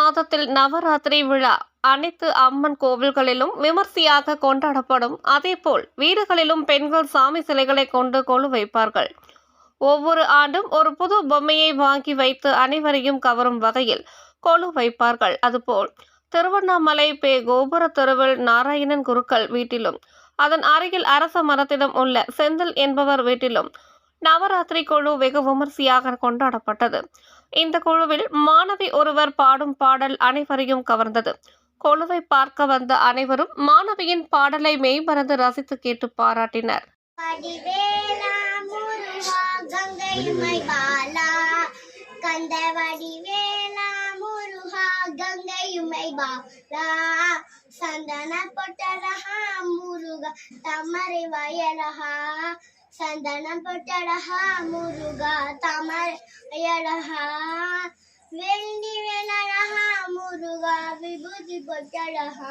மாதத்தில் நவராத்திரி விழா அனைத்து அம்மன் கோவில்களிலும் விமர்சையாக கொண்டாடப்படும். அதேபோல் வீடுகளிலும் பெண்கள் சாமி சிலைகளை கொண்டு கொலு வைப்பார்கள். ஒவ்வொரு ஆண்டும் ஒரு புது பொம்மையை வாங்கி வைத்து அனைவரையும் கவரும் வகையில் கொலு வைப்பார்கள். அதுபோல் திருவண்ணாமலை கோபுர தெருவில் நாராயணன் குருக்கள் வீட்டிலும் அதன் அருகில் அரச மரத்திடம் உள்ள செந்தில் என்பவர் வீட்டிலும் நவராத்திரி குழு வெகு விமர்சையாக கொண்டாடப்பட்டது. இந்த குழுவில் மாணவி ஒருவர் பாடும் பாடல் அனைவரையும் கவர்ந்தது. குழுவை பார்க்க வந்த அனைவரும் மாணவியின் பாடலை மெய்மறந்து ரசித்து கேட்டு பாராட்டினர். சந்தன பொட்டரஹா முருகா தமரை வயலஹா சந்தனம் பொட்டரஹா முருகா தமரை வயலஹா வெள்ளி வேலரஹா முருகா விபூதி பொட்டரஹா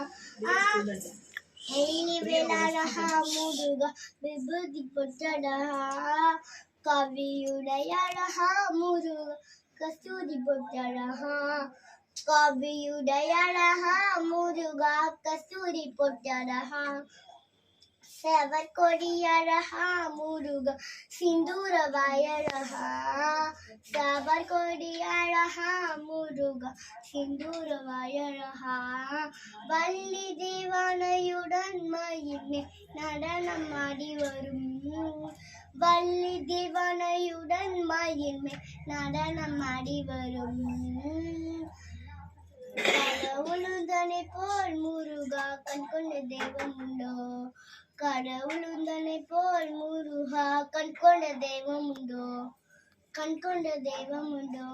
வெள்ளி வேலரஹா முருகா விபூதி பொட்டரஹா கவியுடையரஹா முருகா கஸ்தூரி பொட்டரஹா கவியுடையரஹா முருகா கஸ்தூரி பொட்டரஹா செவர் கொடியரஹா முருகா சிந்தூர வயரஹா செவர் கொடியரஹா முருகா சிந்தூர வயரஹா வள்ளி தேவனையுடன் மயிலே நடனம் ஆடி வரும் வள்ளி தேவனையுடன் மயிலே நடனம் ஆடி வரும் கடவுளுந்தனை போல் முருகா கண் கொண்ட தெய்வம் உண்டோ கடவுளுந்தனை போல் முருகா கண் கொண்ட தெய்வம் உண்டோ கண் கொண்ட தெய்வம் உண்டோ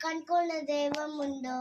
கண் கொண்ட தெய்வம் உண்டோ